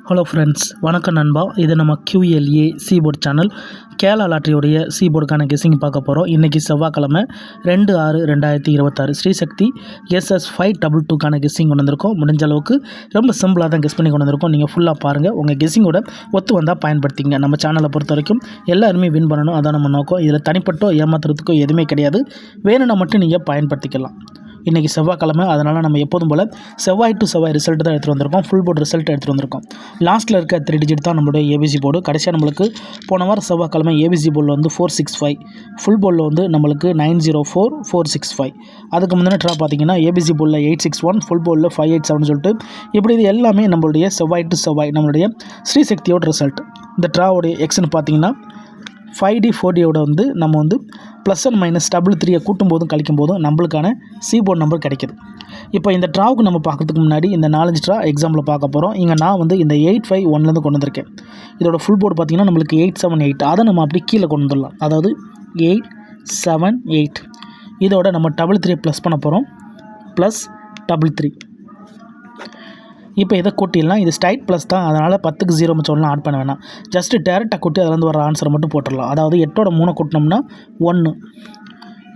Hello friends, வணக்கம் நண்பா. இது நம்ம QLA சீபோர்ட் சேனல். கேரளா லாட்டரியோடைய சீபோர்டுக்கான கெஸ்ஸிங் பார்க்க போகிறோம். இன்றைக்கி செவ்வாய்க்கிழமை 2/6/2026 ஸ்ரீசக்தி SS522க்கான கெஸ்ஸிங் கொண்டு வந்திருக்கோம். முடிஞ்ச அளவுக்கு ரொம்ப சிம்பிளாக தான் கெஸ் பண்ணி கொண்டு வந்திருக்கோம். நீங்கள் ஃபுல்லாக பாருங்கள். உங்கள் கெஸ்ஸிங்கோட ஒத்து வந்தால் பயன்படுத்திங்க. நம்ம சேனலை பொறுத்த வரைக்கும் எல்லாருமே வின் பண்ணணும், அதான் நம்ம நோக்கம். இதில் தனிப்பட்டோ ஏமாத்துறதுக்கோ எதுவுமே கிடையாது. வேணும்னா மட்டும் நீங்கள் பயன்படுத்திக்கலாம். இன்றைக்கி செவ்வாய்க்கிழமை, அதனால் நம்ம எப்போதும் போல் செவ்வாய் டு செவ்வாய் ரிசல்ட் தான் எடுத்துகிட்டு வந்திருக்கோம். ஃபுல் போர்டு ரிசல்ட் எடுத்துகிட்டு வந்திருக்கோம். லாஸ்ட்டில் இருக்க 3 டிஜிட் தான் நம்மளுடைய ஏபிசி போர்டு. கடைசியாக நம்மளுக்கு போன வாரம் செவ்வாய்க்கிழமை ஏபிசி போர்டில் வந்து 465, ஃபுல் போர்டில் வந்து நம்மளுக்கு 904465. அதுக்கு முந்தின ட்ரா பார்த்தீங்கன்னா ஏபிசி போர்டில் 861, ஃபுல் போர்டில் 587 சொல்லிட்டு இப்படி இது எல்லாமே நம்மளுடைய செவ்வாய் டு செவ்வாய் நம்மளுடைய ஸ்ரீசக்தியோட ரிசல்ட். இந்த ட்ராவோடைய எக்ஸ்ன்னு பார்த்தீங்கன்னா 5D 4Dயோட வந்து நம்ம வந்து ப்ளஸ் அண்ட் மைனஸ் டபுள் 3 கூட்டும் போதும் கழிக்கும் போதும் நம்மளுக்கான சீபோர்ட் நம்பர் கிடைக்கிது. இப்போ இந்த ட்ராவுக்கு நம்ம பார்க்கறதுக்கு முன்னாடி இந்த 4 ட்ரா எக்ஸாம்பிள் பார்க்க போகிறோம். இங்கே நான் வந்து இந்த 851லேருந்து கொண்டு வந்திருக்கேன். இதோட ஃபுல் போர்டு பார்த்திங்கன்னா நம்மளுக்கு 878. அதை நம்ம அப்படி கீழே கொண்டு வந்துடலாம். அதாவது 878 இதோட நம்ம டபுள் 3 ப்ளஸ் பண்ண போகிறோம். Plus double 3. இப்போ இதை கூட்டிடலாம். இது ஸ்ட்ரைட் ப்ளஸ் தான், அதனால் 10க்கு 0 மிச்சம்லாம் ஆட் பண்ண வேணாம். ஜஸ்ட்டு டேரெக்டாக கூட்டி அதிலேருந்து வர ஆன்சரை மட்டும் போட்டுடலாம். அதாவது 8ஓட 3 கூட்டினோம்னா 1,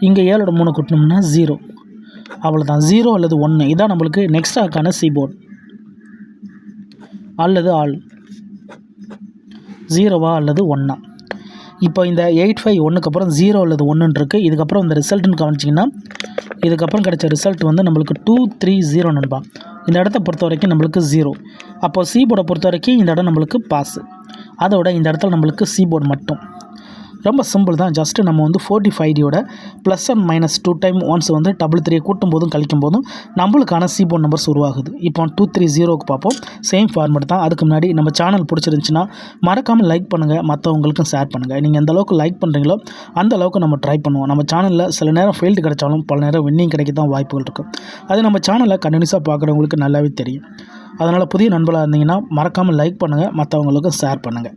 இங்கே 7ஓட 3 கூட்டினோம்னா 0. அவ்வளோதான். 0 அல்லது 1 இதான் நம்மளுக்கு நெக்ஸ்டாக்கான சீபோர்ட். அல்லது ஆல் 0வா அல்லது 1ஆ. இப்போ இந்த 851க்கு அப்புறம் 0 அல்லது 1 இருக்குது. இதுக்கப்புறம் இந்த ரிசல்ட்டுன்னு கவனிச்சிங்கன்னா இதுக்கப்புறம் கிடைச்ச ரிசல்ட் வந்து நம்மளுக்கு 230 நண்பா. இந்த இடத்த பொறுத்த வரைக்கும் நம்மளுக்கு 0. அப்போது சீபோர்டை பொறுத்த வரைக்கும் இந்த இடம் நம்மளுக்கு பாஸு. அதோட இந்த இடத்துல நம்மளுக்கு சீபோர்டு மட்டும். ரொம்ப சிம்பிள் தான். ஜஸ்ட்டு நம்ம வந்து 45Dயோட plus and minus 2 time once வந்து டபுள் 3 கூட்டும் போதும் கழிக்கும் போதும் நம்மளுக்கான சீபோர்ட் நம்பர்ஸ் உருவாகுது. இப்போ 230க்கு பார்ப்போம். சேம் ஃபார்மேட் தான். அதுக்கு முன்னாடி நம்ம சேனல் பிடிச்சிருந்துச்சின்னா மறக்காமல் லைக் பண்ணுங்கள், மற்றவங்களுக்கும் ஷேர் பண்ணுங்கள். நீங்கள் எந்த அளவுக்கு லைக் பண்ணுறீங்களோ அந்த அளவுக்கு நம்ம ட்ரை பண்ணுவோம். நம்ம சேனலில் சில நேரம் ஃபெயில்டு கிடைச்சாலும் பல நேரம் வின்னிங் கிடைக்க தான் வாய்ப்புகள் இருக்குது. அது நம்ம சேனலை கண்டினியூஸாக பார்க்குறவங்களுக்கு நல்லாவே தெரியும். அதனால் புதிய நண்பர்களாக இருந்தீங்கன்னா மறக்காமல் லைக் பண்ணுங்கள், மற்றவங்களுக்கும் ஷேர் பண்ணுங்கள்.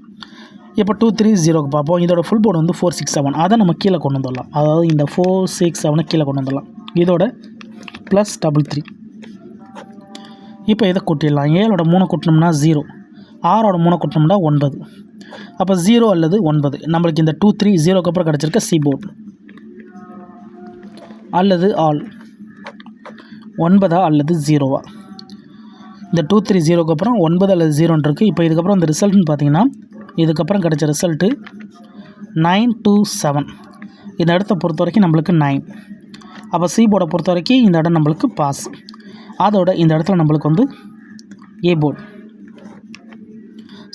இப்போ 230க்கு பார்ப்போம். இதோட ஃபுல் போர்டு வந்து 467. அதை நம்ம கீழே கொண்டு வந்துடலாம். அதாவது இந்த 467 கீழே கொண்டு வந்துடலாம். இதோட ப்ளஸ் டபுள் 3. இப்போ இதை கூட்டிடலாம். 7ஓட 3 கூட்டினோம்னா 0, 6ஓட 3 கூட்டினோம்னா 9. அப்போ 0 அல்லது 9 நம்மளுக்கு இந்த 230க்கு அப்புறம் கிடச்சிருக்க சீபோர்ட். அல்லது ஆல் 9ஆ அல்லது 0வா. இந்த 230க்கு அப்புறம் 9 அல்லது 0 இருக்குது. இப்போ இதுக்கப்புறம் இந்த ரிசல்ட்னு பார்த்தீங்கன்னா இதுக்கப்புறம் கிடைச்ச ரிசல்ட்டு 927. இந்த இடத்த பொறுத்த வரைக்கும் நம்மளுக்கு 9. அப்போ சீபோர்டை பொறுத்த வரைக்கும் இந்த இடம் நம்மளுக்கு பாஸ். அதோட இந்த இடத்துல நம்மளுக்கு வந்து ஏ போர்டு.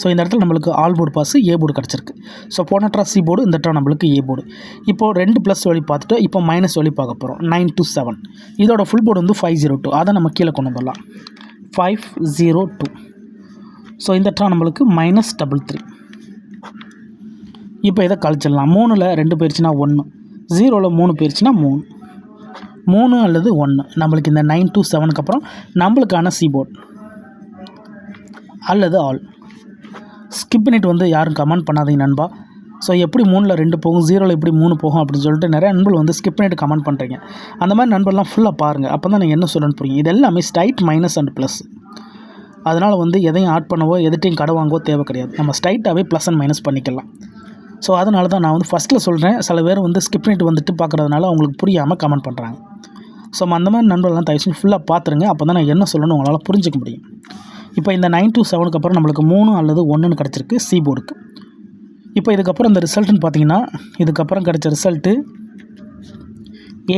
ஸோ இந்த இடத்துல நம்மளுக்கு all board pass, A board கிடச்சிருக்கு. ஸோ போன ட்ரா சி போர்டு, இந்த ட்ரா நம்மளுக்கு ஏ போர்டு. இப்போது 2 ப்ளஸ் வழி பார்த்துட்டு இப்போ மைனஸ் வழி பார்க்க போகிறோம். 927. இதோட ஃபுல் போர்டு வந்து 502. அதை நம்ம கீழே கொண்டு வந்துடலாம். 502. ஸோ இந்த ட்ரா நம்மளுக்கு மைனஸ் டபுள் 3. இப்போ இதை கழிச்சிடலாம். 3ல் 2 போயிடுச்சுன்னா 1, 0ல் 3 போயிடுச்சுன்னா 3. 3 அல்லது 1 நம்மளுக்கு இந்த 927க்கு அப்புறம் நம்மளுக்கான சீபோர்ட். அல்லது ஆல். ஸ்கிப் பண்ணிட்டு வந்து யாரும் கமெண்ட் பண்ணாதீங்க நண்பா. ஸோ எப்படி 3ல் 2 போகும், 0ல் எப்படி 3 போகும் அப்படின்னு சொல்லிட்டு நிறைய நண்பர்கள் வந்து ஸ்கிப் பண்ணிட்டு கமெண்ட் பண்ணுறீங்க. அந்த மாதிரி நண்பர்லாம் ஃபுல்லாக பாருங்கள். அப்போ தான் நீங்கள் என்ன சொல்லணும்னு புரியும். இது எல்லாமே ஸ்ட்ரைட் மைனஸ் அண்ட் ப்ளஸ். அதனால் வந்து எதையும் ஆட் பண்ணவோ எதுட்டையும் கடை வாங்கவோ தேவை கிடையாது. நம்ம ஸ்ட்ரைட்டாகவே ப்ளஸ் அண்ட் மைனஸ் பண்ணிக்கலாம். ஸோ அதனால தான் நான் வந்து ஃபஸ்ட்டில் சொல்கிறேன். சில பேர் வந்து ஸ்கிப் பண்ணிட்டு வந்துட்டு பார்க்குறதுனால அவங்களுக்கு புரியாமல் கமெண்ட் பண்ணுறாங்க. ஸோ அந்த மாதிரி நண்பர்கள்லாம் தயவு செஞ்சு ஃபுல்லாக பார்த்துருங்க. அப்போ தான் நான் என்ன சொல்லணும்னு உங்களால் புரிஞ்சிக்க முடியும். இப்போ இந்த 927க்கு அப்புறம் நம்மளுக்கு 3 அல்லது 1ன்னு கிடச்சிருக்கு சீபோர்டுக்கு. இப்போ இதுக்கப்புறம் இந்த ரிசல்ட்டுன்னு பார்த்தீங்கன்னா இதுக்கப்புறம் கிடச்ச ரிசல்ட்டு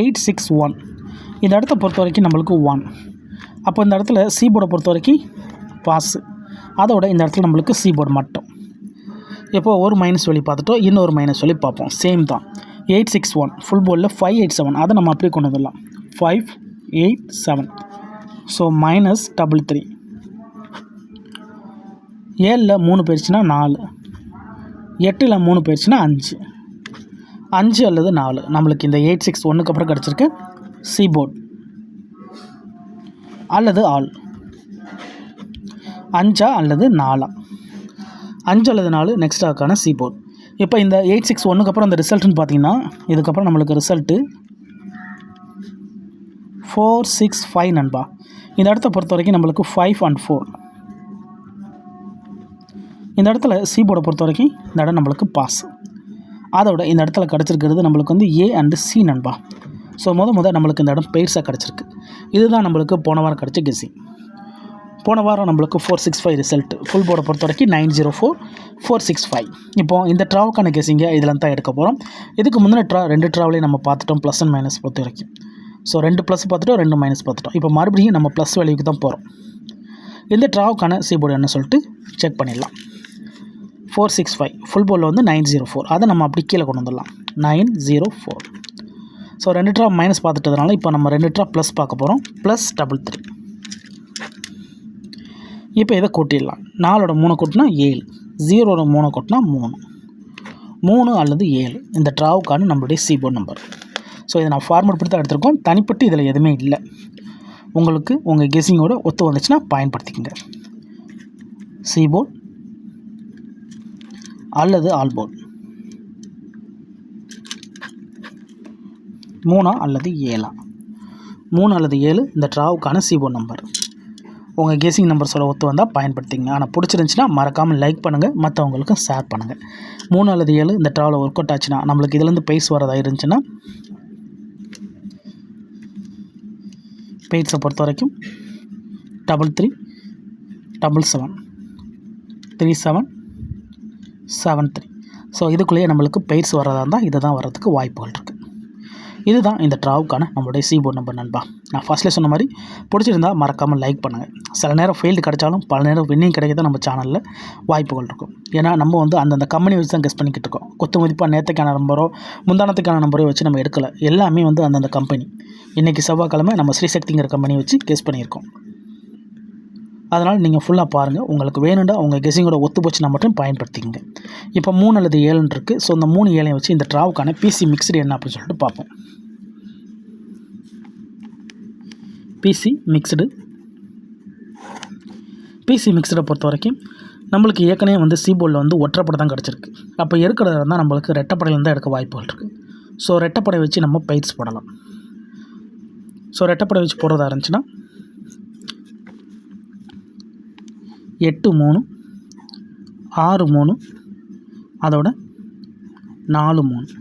861. இந்த இடத்த பொறுத்த வரைக்கும் நம்மளுக்கு 1. அப்போ இந்த இடத்துல சீபோர்டை பொறுத்த வரைக்கும் பாஸு. அதோட இந்த இடத்துல நம்மளுக்கு சீபோர்டு மட்டும். இப்போ ஒரு மைனஸ் வழி பார்த்துட்டோம், இன்னொரு மைனஸ் வழி பார்ப்போம். சேம் தான். 861 ஃபுல் போர்டில் 587. அதை நம்ம அப்படியே கொண்டு வந்துடலாம். 587. So minus double 3. 7ல் 3 போயிடுச்சுன்னா 4, 8ல் 3 போயிடுச்சுன்னா 5. 5 அல்லது 4 நம்மளுக்கு இந்த 861க்கு அப்புறம் கிடச்சிருக்கு சீபோர்ட். அல்லது ஆல் 5ஆ அல்லது 4ஆ. 5 அல்லது 4 நெக்ஸ்டாக்கான சீபோர்ட். இப்போ இந்த 861க்கு அப்புறம் அந்த ரிசல்ட்டுன்னு பார்த்தீங்கன்னா இதுக்கப்புறம் நம்மளுக்கு ரிசல்ட்டு 465 நண்பா. இந்த இடத்த பொறுத்த வரைக்கும் நம்மளுக்கு 5 and 4. இந்த இடத்துல சி போர்டை பொறுத்த வரைக்கும் இந்த இடம் நம்மளுக்கு பாஸ். அதோட இந்த இடத்துல கிடச்சிருக்கிறது நம்மளுக்கு வந்து ஏ அண்டு சி நண்பா. ஸோ நம்மளுக்கு இந்த இடம் பெயர்ஸாக கிடச்சிருக்கு. இதுதான் நம்மளுக்கு போன வாரம் கிடச்ச கெஸ்ஸிங். போன வாரம் நம்மளுக்கு 465 ரிசல்ட். ஃபுல் போர்டை பொறுத்த வரைக்கும் 904465. இப்போது இந்த ட்ராவுக்கான கெஸ்ஸிங்கை இதில் தான் எடுக்க போகிறோம். இதுக்கு முந்தின ரெண்டு ட்ராவலையும் நம்ம பார்த்துட்டோம், ப்ளஸ் அண்ட் மைனஸ் பொறுத்த வரைக்கும். ஸோ 2 ப்ளஸ் பார்த்துட்டோம், 2 மைனஸ் பார்த்துட்டோம். இப்போ மறுபடியும் நம்ம ப்ளஸ் வேல்யூக்கு தான் போகிறோம். இந்த ட்ராவுக்கான சி போர்டு என்ன சொல்லிட்டு செக் பண்ணிடலாம். 465 ஃபுல் போர்டில் வந்து 904, அதை நம்ம அப்படி கீழே கொண்டு வந்துடலாம். 904. ஸோ 2 ட்ரா மைனஸ் பார்த்துட்டதுனால இப்போ நம்ம 2 ட்ரா ப்ளஸ் பார்க்க போகிறோம். +33. இப்போ இதை கூட்டிடலாம். 4ஓட 3 கூட்டினா 7, 0ஓட 3 கூட்டினா 3 அல்லது 7 இந்த ட்ராவுக்கான நம்மளுடைய சி போர்டு நம்பர். ஸோ இதை நான் ஃபார்மேட் படி தான் எடுத்திருக்கோம். தனிப்பட்டு இதில் எதுவுமே இல்லை. உங்களுக்கு உங்கள் கெஸ்ஸிங்கோட ஒத்து வந்துச்சுன்னா பயன்படுத்திக்கங்க. சி போர்டு அல்லது ஆல் போர்டு, 3 அல்லது 7, 3 அல்லது 7 இந்த ட்ராவுக்கான சி போர்டு நம்பர். உங்கள் கெஸ்ஸிங் நம்பர்ஸோட ஒத்து வந்தால் பயன்படுத்திங்க. ஆனால் பிடிச்சிருந்துச்சின்னா மறக்காமல் லைக் பண்ணுங்கள், மற்றவங்களுக்கும் ஷேர் பண்ணுங்கள். 3 அல்லது 7 இந்த ட்ராவில் ஒர்க் அவுட் ஆச்சுன்னா நம்மளுக்கு இதுலேருந்து பெய்ஸ் வரதாக இருந்துச்சுன்னா பெய்ஸை பொறுத்த வரைக்கும் 33 77 37 73. ஸோ இதுக்குள்ளேயே நம்மளுக்கு பெய்ஸ் வரதாக இருந்தால் இதை தான் வர்றதுக்கு வாய்ப்புகள் இருக்குது. இதுதான் இந்த ட்ராவுக்கான நம்மளுடைய சி போர்டு நம்பர் நண்பா. நான் ஃபஸ்ட்லேயே சொன்ன மாதிரி பிடிச்சிருந்தால் மறக்காமல் லைக் பண்ணுங்கள். சில நேரம் ஃபெயில்டு கிடைச்சாலும் பல நேரம் வின்னிங் கிடைக்க தான் நம்ம சேனலில் வாய்ப்புகள் இருக்கும். ஏன்னா நம்ம வந்து அந்தந்த கம்பெனி வச்சு தான் கெஸ் பண்ணிக்கிட்டு இருக்கோம். கொத்து மதிப்பாக நேற்றுக்கான நம்பரோ முந்தானத்துக்கான நம்பரோ வச்சு நம்ம எடுக்கலை. எல்லாமே வந்து அந்தந்த கம்பெனி. இன்றைக்கி செவ்வாய்க்கிழமை நம்ம ஸ்ரீசக்திங்கிற கம்பெனி வச்சு கெஸ் பண்ணியிருக்கோம். அதனால் நீங்கள் ஃபுல்லாக பாருங்கள். உங்களுக்கு வேணுண்டா உங்கள் கெஸ்ஸிங்கோட ஒத்து போச்சுன்னா மட்டும் பயன்படுத்திக்கங்க. இப்போ 3 அல்லது 7 இருக்குது. ஸோ இந்த 3 7 வச்சு இந்த ட்ராவுக்கான பிசி மிக்ஸ்டு என்ன அப்படின்னு சொல்லிட்டு பார்ப்போம். பிசி மிக்ஸ்டை பொறுத்த வரைக்கும் நம்மளுக்கு ஏற்கனவே வந்து சி போர்டில் வந்து ஒற்றைப்படை தான் கிடச்சிருக்கு. அப்போ இருக்கிறதா இருந்தால் நம்மளுக்கு ரெட்டைப்படையில் தான் எடுக்க வாய்ப்புகள் இருக்குது. ஸோ ரெட்டைப்படை வச்சு நம்ம பயிற்சி போடலாம். ஸோ ரெட்டைப்படை வச்சு போடுறதா இருந்துச்சுன்னா 8 3 6 3 அதோட 4 3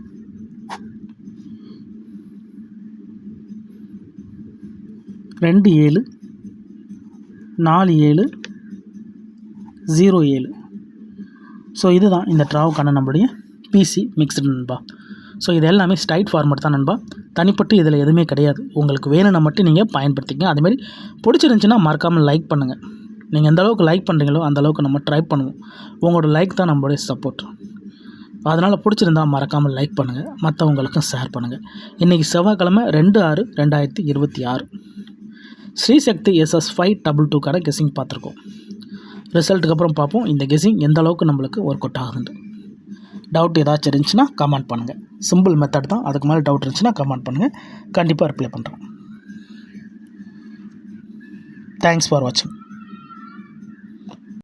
2 7 4 7 0 7. ஸோ இதுதான் இந்த ட்ராவுக்கான நம்மளுடைய பிசி மிக்ஸ்டு நண்பா. ஸோ இது எல்லாமே ஸ்ட்ரைட் ஃபார்மேட் தான் நண்பா. தனிப்பட்டு இதில் எதுவுமே கிடையாது. உங்களுக்கு வேணும்னா மட்டும் நீங்கள் பயன்படுத்திக்கங்க. அதேமாதிரி பிடிச்சிருந்துச்சின்னா மறக்காமல் லைக் பண்ணுங்கள். நீங்கள் எந்த அளவுக்கு லைக் பண்ணுறீங்களோ அந்தளவுக்கு நம்ம ட்ரை பண்ணுவோம். உங்களோட லைக் தான் நம்மளுடைய சப்போர்ட். அதனால் பிடிச்சிருந்தால் மறக்காமல் லைக் பண்ணுங்கள், மற்றவங்களுக்கும் ஷேர் பண்ணுங்கள். இன்றைக்கி செவ்வாய்க்கிழமை 2/6/2026 ஸ்ரீசக்தி SS522 கெஸ்ஸிங் பார்த்துருக்கோம். ரிசல்ட்டுக்கு அப்புறம் பார்ப்போம் இந்த கெஸ்ஸிங் எந்த அளவுக்கு நம்மளுக்கு ஒர்க் அவுட் ஆகுதுன்னு. டவுட் ஏதாச்சும் இருந்துச்சுன்னா கமெண்ட் பண்ணுங்கள். சிம்பிள் மெத்தட் தான். அதுக்கு மேலே டவுட் இருந்துச்சுன்னா கமெண்ட் பண்ணுங்கள். கண்டிப்பாக ரிப்ளை பண்ணுறேன். தேங்க்ஸ் ஃபார் வாட்சிங்.